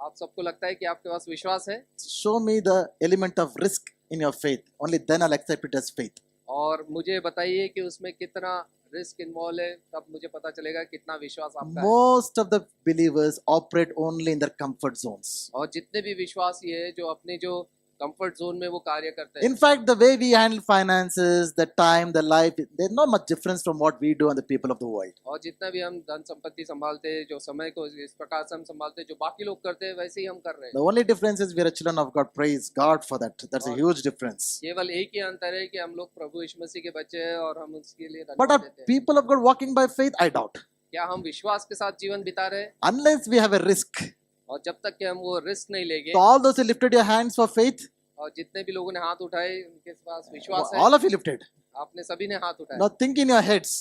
आप सबको लगता है कि आपके पास विश्वास है? Show me the element of risk in your faith. Only then I'll accept it as faith. और मुझे बताइए कि उसमें कितना रिस्क इन्वॉल्व है, तब मुझे पता चलेगा कितना विश्वास आपका है। Most of the believers operate only in their comfort zones. और जितने भी विश्वासी है जो अपने जो कंफर्ट जोन में वो कार्य करते हैं। In fact, the way we handle finances, the time, the life, there's not much difference from what we do and the people of the world. और जितना भी हम धन संपत्ति संभालते हैं, जो समय को इस प्रकार से हम संभालते हैं, जो बाकी लोग करते हैं वैसे ही हम कर रहे हैं। The only difference is we are children of God. Praise God for that. That's a huge difference. केवल एक ही अंतर है कि हम लोग प्रभु यीशु मसीह के बच्चे हैं और हम उसके लिए But धन्यवाद are देते हैं। people of God walking by faith? I doubt. क्या हम विश्वास के साथ जीवन बिता रहे हैं? Unless we have a risk. और जब तक कि हम वो रिस्क नहीं लेंगे, So all those who lifted your hands for faith, और जितने भी लोगों ने हाथ उठाए उनके पास विश्वास है। all of you lifted. आपने सभी ने हाथ उठाए। Now think in your heads,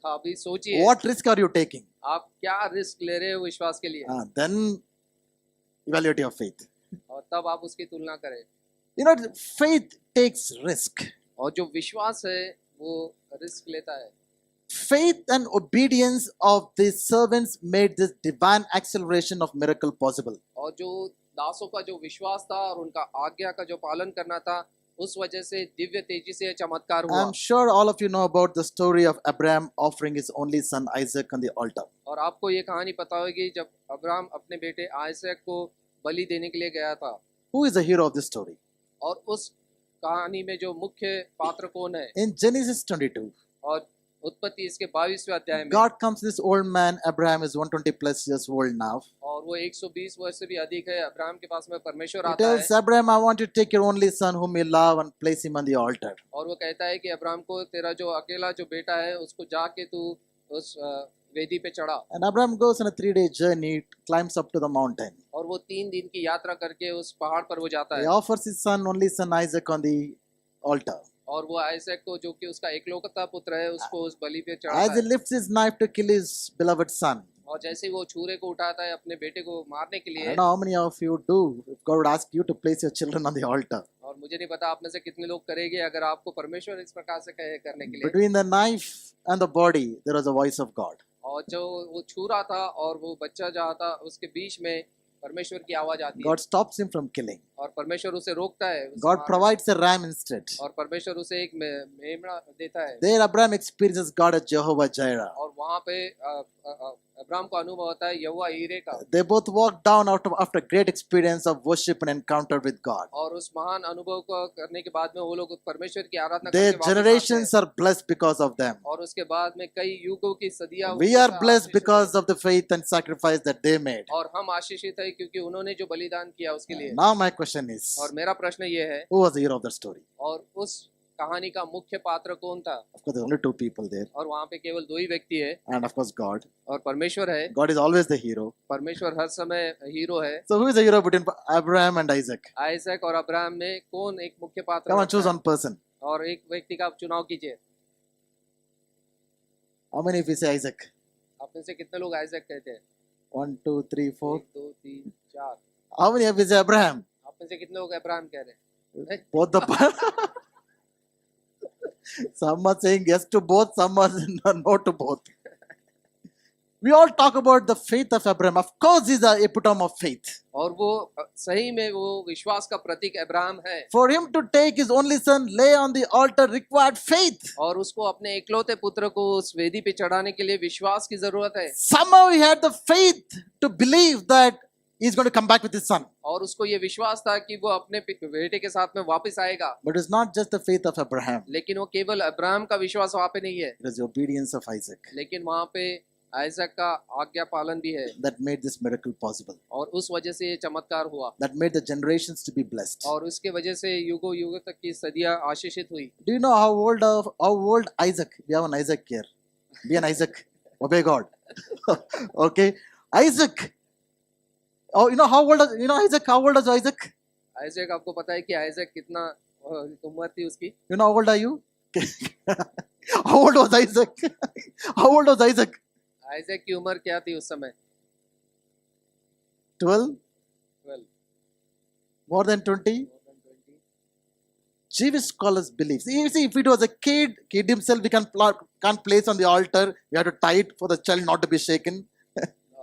अभी सोचिए what risk are you taking? आप क्या रिस्क ले रहे हो विश्वास के लिए, Then evaluate your faith. और तब आप उसकी तुलना करें। You know, faith takes risk. और जो विश्वास है वो रिस्क लेता है। Faith and obedience of the servants made this divine acceleration of miracle possible. और जो दासों का जो विश्वास था और उनका आज्ञा का जो पालन करना था, उस वजह से दिव्य तेजी से चमत्कार हुआ। I'm sure all of you know about the story of Abraham offering his only son Isaac on the altar. और आपको ये कहानी पता होगी जब अब्राहम अपने बेटे आइसैक को बलि देने के लिए गया था। Who is the hero of this story? और उस कहानी में जो मुख्य पात्र कौन है? In Genesis 22, और उत्पत्ति इसके 22वें अध्याय में God comes to this old man. Abraham is 120 plus years old now. और वो 120 वर्ष से भी अधिक है। अब्राहम के पास में परमेश्वर He आता है tells Abraham, I want you to take your only son whom you love and place him on the altar. और वो कहता है कि अब्राहम को तेरा जो अकेला जो बेटा है उसको जाके तू उस वेदी पे चढ़ा। And Abraham goes on a 3-day journey, climbs up to the mountain. और वो 3 दिन की यात्रा करके उस पहाड़ पर वो जाता He है offers his son, only son Isaac on the altar. और वो आइसैक को जो कि उसका एकलौता पुत्र है उसको उस बलि पे As चढ़ाता he है। lifts his knife to kill his beloved son, और जैसे ही वो छुरे को उठाता है अपने बेटे को मारने के I लिए, don't know how many of you do if God would ask you to place your children on the altar. और मुझे नहीं पता आप में से कितने लोग करेंगे अगर आपको परमेश्वर इस प्रकार से कहे करने के लिए। Between the knife and the body, there was a voice of God. और जो वो छू रहा था और वो बच्चा जहाँ था उसके बीच में परमेश्वर की आवाज आती है God stops him from killing. और परमेश्वर उसे रोकता है उसे God मारने provides a ram instead. से। और परमेश्वर उसे एक मेमना देता है। There, Abraham experiences God as Jehovah Jireh. और वहाँ पे अब्राहम को अनुभव होता है यहोवा ईरे का। They both walked down after great experience of worship and encounter with God. और उस महान अनुभव को करने के बाद में वो लोग परमेश्वर की आराधना Their करके वापस आते generations हैं। are blessed because of them. और उसके बाद में कई युगों की सदियां We are blessed because of the faith and sacrifice that they made. और हम आशीषित है क्योंकि उन्होंने जो बलिदान किया उसके लिए। Now my question is, और मेरा प्रश्न ये है, who was the hero of the story? और उस कहानी का मुख्य पात्र कौन था? Of course, there are only 2 people there. और वहाँ पे केवल 2 ही व्यक्ति है And of course, God. और परमेश्वर है। God is always the hero. परमेश्वर हर समय हीरो है। So who is the hero between Abraham and Isaac? Isaac और अब्राहम में कौन एक मुख्य पात्र Come on, रहता choose है? one person. और एक व्यक्ति का आप चुनाव कीजिए। How many if we say Isaac? आप में से कितने लोग आइसैक कहते हैं? 1, 2, 3, 4. 1 2 3 4। How many if we say Abraham? आप में से कितने लोग अब्राहम कह रहे हैं? Both the some are saying yes to both, some are no to both. We all talk about the faith of Abraham. Of course, he's the epitome of faith. और वो सही में वो विश्वास का प्रतीक अब्राहम है, For him to take his only son, lay on the altar, required faith. और उसको अपने इकलौते पुत्र को उस वेदी पे चढ़ाने के लिए विश्वास की जरूरत है। Somehow he had the faith to believe that he's going to come back with his son. और उसको ये विश्वास था कि वो अपने बेटे के साथ में वापस आएगा। But it's not just the faith of Abraham, लेकिन वो केवल अब्राहम का विश्वास वहां पे नहीं है, it is the obedience of Isaac लेकिन वहां पे आइजक का आज्ञा पालन भी है, that made this miracle possible, और उस वजह से ये चमत्कार हुआ, that made the generations to be blessed. और उसके वजह से युगों युगों तक की सदियां आशीषित हुई। Do you know how old Isaac? We have an Isaac here. Be an Isaac. Obey God. Okay, Isaac. Oh, you know how old? Isaac. How old is Isaac? Isaac, आपको पता है कि आइजक कितना उम्र थी उसकी? You know how old are you? How old was Isaac? How old was Isaac? Isaac की उम्र क्या थी उस समय? 12? 12, More than 20? Jewish scholars believe. See, if it was a kid himself, we can't place on the altar. We have to tie it for the child not to be shaken.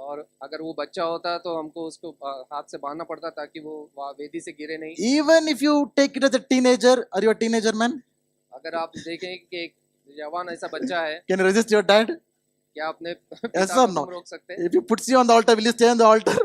और अगर वो बच्चा होता तो हमको उसको हाथ से बांधना पड़ता ताकि वो वहाँ वेदी से गिरे नहीं। Even if you take it as a teenager, are you a teenager man? अगर आप देखें कि एक जवान ऐसा बच्चा है, Can you resist your dad? क्या अपने पिता Yes को or no? तुम रोक सकते हैं? If he puts you on the altar, will you stay on the altar?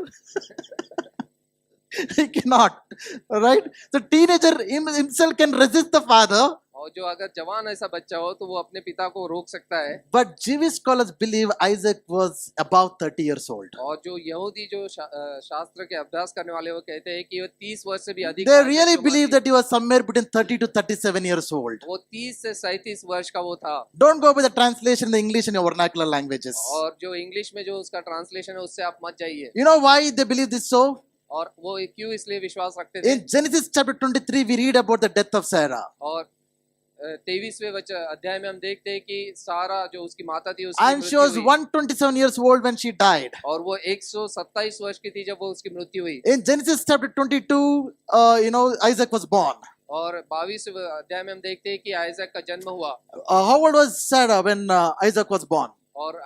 He cannot, right? So teenager himself can resist the father, और जो अगर जवान ऐसा बच्चा हो तो वो अपने पिता को रोक सकता है। but Jewish scholars believe Isaac was about 30 years old. और जो यहूदी जो शास्त्र के अभ्यास करने वाले वो कहते हैं कि वो 30 वर्ष से भी अधिक They आयु की really उम्र believe थी। that he was somewhere between 30 to 37 years old. वो 30 से 37 वर्ष का वो था। Don't go by the translation in the English and your vernacular languages. और जो इंग्लिश में जो उसका ट्रांसलेशन है उससे आप मत जाइए। You know why they believe this so? और वो क्यों इसलिए विश्वास रखते थे? In Genesis chapter 23, we read about the death of Sarah. और 23वें अध्याय में हम देखते हैं कि सारा जो उसकी माता थी उसकी And she मृत्यु was हुई, 127 years old when she died. और वो 127 वर्ष की थी जब वो उसकी मृत्यु हुई। In Genesis chapter 22, Isaac was born. और 22वें अध्याय में हम देखते हैं कि आइजक का जन्म हुआ। How old was Sarah when Isaac was born? और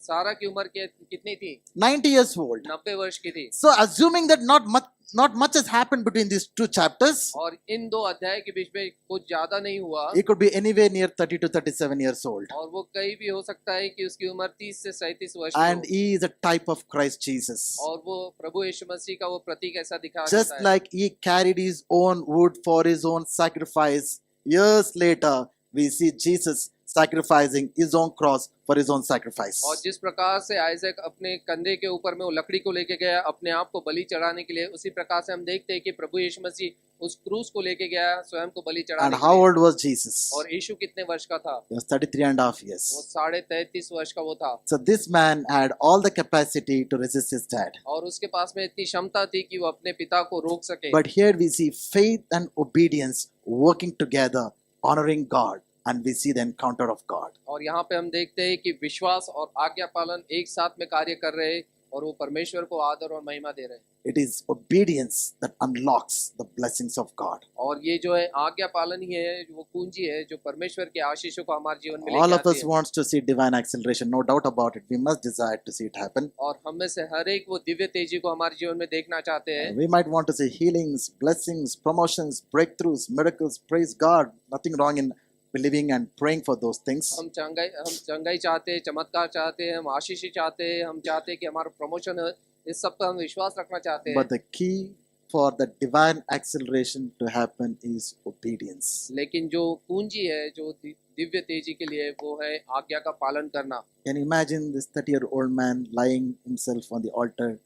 सारा की उम्र कितनी थी? 90 years old. 90 वर्ष की थी। So assuming that not much has happened between these two chapters, और इन दो अध्याय के बीच में कुछ ज्यादा नहीं हुआ, he could be anywhere near 30 to 37 years old. और वो कहीं भी हो सकता है कि उसकी उम्र 30 से 37 वर्ष की And हो। he is a type of Christ Jesus. और वो प्रभु यीशु मसीह का वो प्रतीक ऐसा दिखा Just देता है। like he carried his own wood for his own sacrifice, years later we see Jesus sacrificing his own cross for his own sacrifice. और जिस प्रकार से आइजक अपने कंधे के ऊपर में वो लकड़ी को लेके गया अपने आप को बलि चढ़ाने के लिए, उसी प्रकार से हम देखते हैं कि प्रभु यीशु मसीह उस क्रूस को लेके गया स्वयं को बलि चढ़ाने And के how लिए। old was Jesus? और यीशु कितने वर्ष का था? He was 33 and a half वो years. 33.5 वर्ष का वो था। So this man had all the capacity to resist his dad. और उसके पास में इतनी क्षमता थी कि वो अपने पिता को रोक सके। But here we see faith and obedience working together, honoring God, and we see the encounter of God. और यहाँ पे हम देखते हैं कि विश्वास और आज्ञा पालन एक साथ में कार्य कर रहे हैं और वो परमेश्वर को आदर और महिमा दे रहे हैं। It is obedience that unlocks the blessings of God. और ये जो है आज्ञा पालन ही है, वो कुंजी है जो परमेश्वर के आशीषों को हमारे जीवन में All लेके of आती us है। wants to see divine acceleration, no doubt about it. We must desire to see it happen. और हम में से हर एक वो दिव्य तेजी को हमारे जीवन में देखना चाहते हैं। We might want to see healings, blessings, promotions, breakthroughs, miracles. Praise God. Nothing wrong in believing and praying for those things. हम चंगाई चाहते हैं, चमत्कार चाहते हैं, हम आशीष चाहते हैं, हम चाहते हैं कि हमारा प्रमोशन है, इस सब पर हम विश्वास रखना चाहते हैं। But the key for the divine acceleration to happen is obedience. लेकिन जो कुंजी है जो दिव्य तेजी के लिए वो है आज्ञा का पालन करना। Can you imagine this 30-year-old man lying himself on the altar,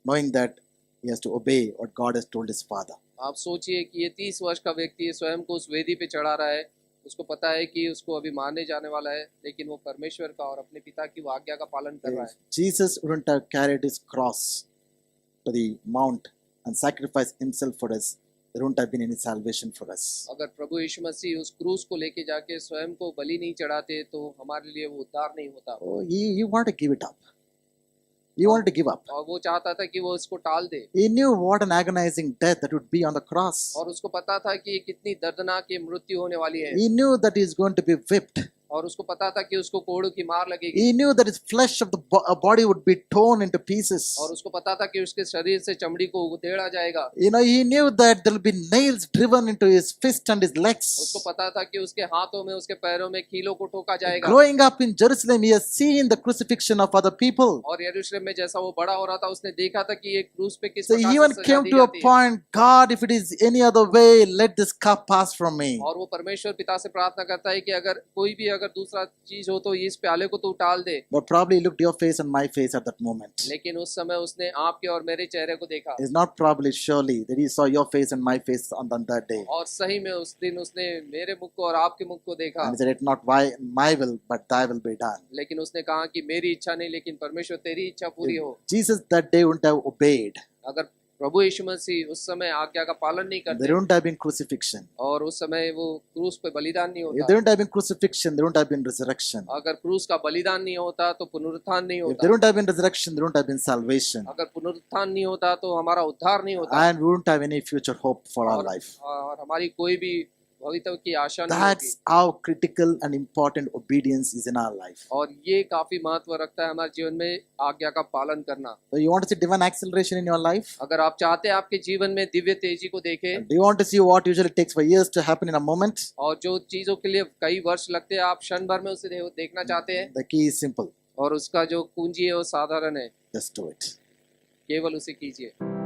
knowing that he has to obey what God has told his father? आप सोचिए कि ये 30 वर्ष का व्यक्ति स्वयं को उस वेदी पे चढ़ा रहा है, उसको पता है कि उसको अभी मारने जाने वाला है, लेकिन वो परमेश्वर का और अपने पिता की वो आज्ञा का पालन कर रहा है। If Jesus wouldn't have carried his cross to the mount and sacrificed himself for us, there wouldn't have been any salvation for us. अगर प्रभु यीशु मसीह उस क्रूस को लेके जाके स्वयं को बलि नहीं चढ़ाते तो हमारे लिए वो उद्धार नहीं होता। Oh, he wanted to give it up. He wanted to give up. और वो चाहता था कि वो इसको टाल दे, He knew what an agonizing death that would be on the cross. और उसको पता था कि ये कितनी दर्दनाक ये मृत्यु होने वाली है, He knew that he is going to be whipped. और उसको पता था कि उसको कोड़ों की मार लगेगी, He knew that his flesh of the body would be torn into pieces. और उसको पता था कि उसके शरीर से चमड़ी को उधेड़ा जाएगा, He knew that there will be nails driven into his fist and his legs. उसको पता था कि उसके हाथों में उसके पैरों में कीलों को ठोका जाएगा। Growing up in Jerusalem, he has seen the crucifixion of other people. और यरूशलेम में जैसा वो बड़ा हो रहा था, उसने देखा था कि ये क्रूस पे किस So he प्रकार even से सजा came दी to a जाती है, point, God, if it is any other way, let this cup pass from me. और वो परमेश्वर पिता से प्रार्थना करता है कि अगर कोई भी अगर दूसरा चीज हो तो इस प्याले को तो टाल दे। But probably he looked your face and my face at that moment. लेकिन उस समय उसने आपके और मेरे चेहरे को देखा, It's not probably, surely, that he saw your face and my face on that day. और सही में उस दिन उसने मेरे मुख को और आपके मुख को देखा, And he said, it's not my will, but thy will be done. लेकिन उसने कहा कि मेरी इच्छा नहीं लेकिन परमेश्वर तेरी इच्छा पूरी हो। Jesus that day wouldn't have obeyed. अगर प्रभु यीशु मसीह उस समय आज्ञा का पालन नहीं There करते, wouldn't have been crucifixion. और उस समय वो क्रूस पे बलिदान नहीं If होता, there wouldn't have been crucifixion, there wouldn't have been resurrection. अगर क्रूस का बलिदान नहीं होता तो पुनरुत्थान नहीं If होता, there wouldn't have been resurrection, there wouldn't have been salvation. अगर पुनरुत्थान नहीं होता तो हमारा उद्धार नहीं होता, And we wouldn't have any future hope for our life. और हमारी कोई भी भविष्य की आशा नहीं होती। That's how critical and important obedience is in our life. और ये काफी महत्व रखता है हमारे जीवन में आज्ञा का पालन करना। So you want to see divine acceleration in your life? अगर आप चाहते हैं आपके जीवन में दिव्य तेजी को देखें, Do you want to see what usually takes for years to happen in a moment? और जो चीजों के लिए कई वर्ष लगते हैं आप क्षण भर में उसे देखना चाहते हैं, The key is simple. और उसका जो कुंजी है वो साधारण है, Just do it. केवल उसे कीजिए।